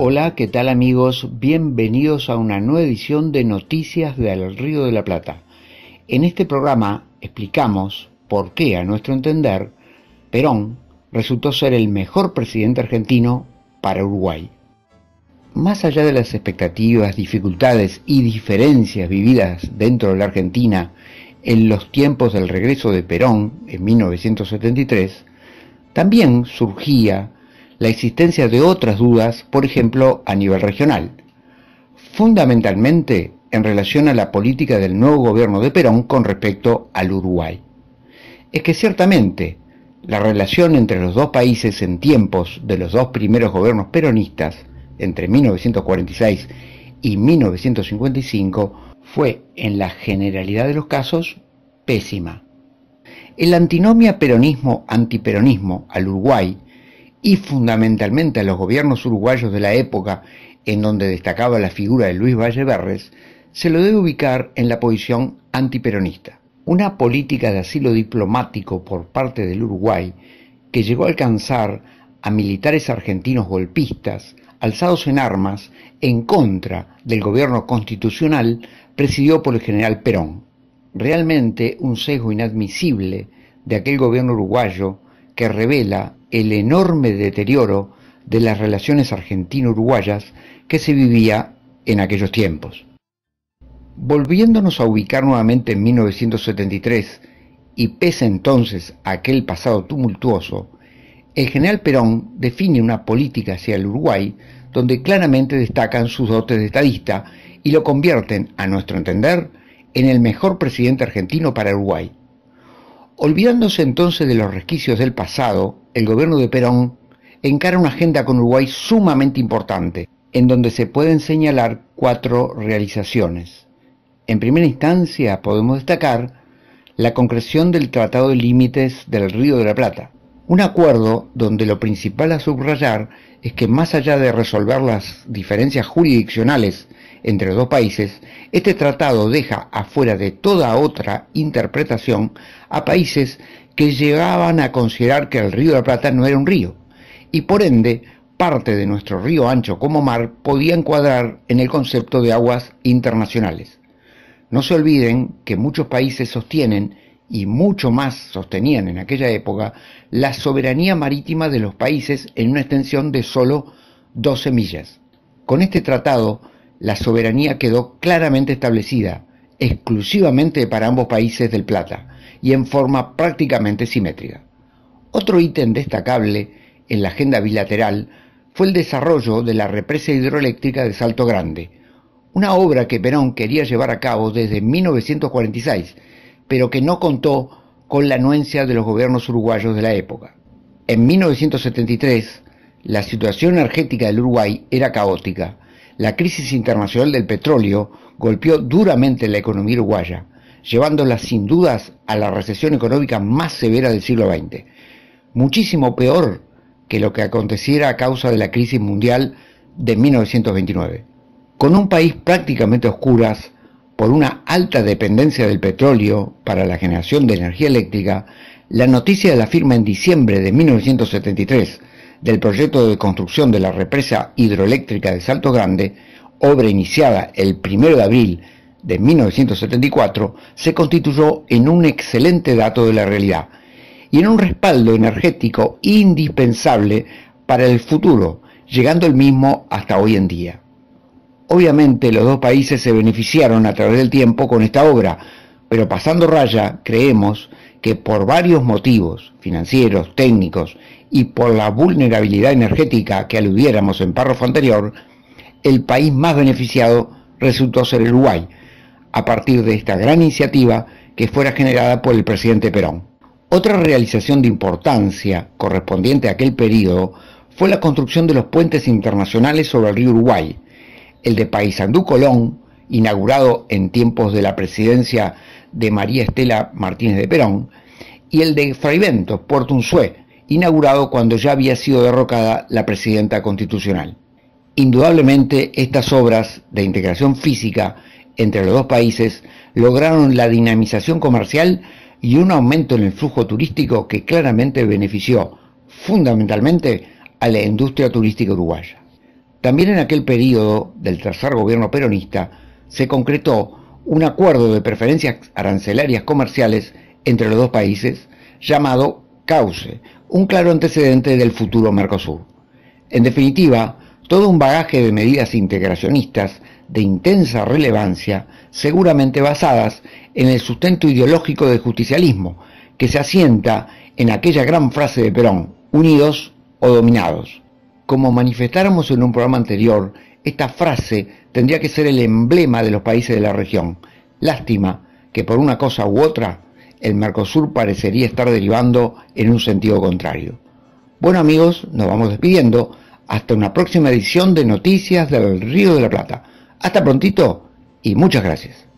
Hola, ¿qué tal amigos? Bienvenidos a una nueva edición de Noticias del Río de la Plata. En este programa explicamos por qué, a nuestro entender, Perón resultó ser el mejor presidente argentino para Uruguay. Más allá de las expectativas, dificultades y diferencias vividas dentro de la Argentina en los tiempos del regreso de Perón en 1973, también surgía la existencia de otras dudas, por ejemplo, a nivel regional, fundamentalmente en relación a la política del nuevo gobierno de Perón con respecto al Uruguay. Es que ciertamente la relación entre los dos países en tiempos de los dos primeros gobiernos peronistas, entre 1946 y 1955, fue, en la generalidad de los casos, pésima. El antinomia peronismo-antiperonismo al Uruguay y fundamentalmente a los gobiernos uruguayos de la época en donde destacaba la figura de Luis Valle Berres, se lo debe ubicar en la posición antiperonista. Una política de asilo diplomático por parte del Uruguay que llegó a alcanzar a militares argentinos golpistas alzados en armas en contra del gobierno constitucional presidido por el general Perón. Realmente un sesgo inadmisible de aquel gobierno uruguayo que revela el enorme deterioro de las relaciones argentino-uruguayas que se vivía en aquellos tiempos. Volviéndonos a ubicar nuevamente en 1973, y pese entonces a aquel pasado tumultuoso, el general Perón define una política hacia el Uruguay donde claramente destacan sus dotes de estadista y lo convierten, a nuestro entender, en el mejor presidente argentino para Uruguay. Olvidándose entonces de los resquicios del pasado, el gobierno de Perón encara una agenda con Uruguay sumamente importante, en donde se pueden señalar 4 realizaciones. En primera instancia podemos destacar la concreción del Tratado de Límites del Río de la Plata, un acuerdo donde lo principal a subrayar es que más allá de resolver las diferencias jurisdiccionales entre los dos países, este tratado deja afuera de toda otra interpretación a países que llegaban a considerar que el Río de la Plata no era un río, y por ende parte de nuestro río ancho como mar podía encuadrar en el concepto de aguas internacionales. No se olviden que muchos países sostienen, y mucho más sostenían en aquella época, la soberanía marítima de los países en una extensión de solo 12 millas. Con este tratado, la soberanía quedó claramente establecida, exclusivamente para ambos países del Plata, y en forma prácticamente simétrica. Otro ítem destacable en la agenda bilateral fue el desarrollo de la represa hidroeléctrica de Salto Grande, una obra que Perón quería llevar a cabo desde 1946, pero que no contó con la anuencia de los gobiernos uruguayos de la época. En 1973, la situación energética del Uruguay era caótica. La crisis internacional del petróleo golpeó duramente la economía uruguaya, llevándola sin dudas a la recesión económica más severa del siglo XX, muchísimo peor que lo que aconteciera a causa de la crisis mundial de 1929. Con un país prácticamente a oscuras por una alta dependencia del petróleo para la generación de energía eléctrica, la noticia de la firma en diciembre de 1973 del proyecto de construcción de la represa hidroeléctrica de Salto Grande, obra iniciada el 1 de abril de 1974, se constituyó en un excelente dato de la realidad y en un respaldo energético indispensable para el futuro, llegando el mismo hasta hoy en día. Obviamente los dos países se beneficiaron a través del tiempo con esta obra, pero pasando raya, creemos que por varios motivos financieros, técnicos y por la vulnerabilidad energética que aludiéramos en párrafo anterior, el país más beneficiado resultó ser el Uruguay, a partir de esta gran iniciativa que fuera generada por el presidente Perón. Otra realización de importancia correspondiente a aquel periodo fue la construcción de los puentes internacionales sobre el río Uruguay, el de Paysandú Colón, inaugurado en tiempos de la presidencia de María Estela Martínez de Perón, y el de Fraiventos, Puerto Unzué, inaugurado cuando ya había sido derrocada la presidenta constitucional. Indudablemente, estas obras de integración física entre los dos países lograron la dinamización comercial y un aumento en el flujo turístico que claramente benefició fundamentalmente a la industria turística uruguaya. También en aquel periodo del tercer gobierno peronista se concretó un acuerdo de preferencias arancelarias comerciales entre los dos países llamado CAUCE, un claro antecedente del futuro Mercosur. En definitiva, todo un bagaje de medidas integracionistas de intensa relevancia, seguramente basadas en el sustento ideológico del justicialismo, que se asienta en aquella gran frase de Perón: unidos o dominados. Como manifestáramos en un programa anterior, esta frase tendría que ser el emblema de los países de la región. Lástima que por una cosa u otra el Mercosur parecería estar derivando en un sentido contrario. Bueno amigos, nos vamos despidiendo. Hasta una próxima edición de Noticias del Río de la Plata. Hasta prontito y muchas gracias.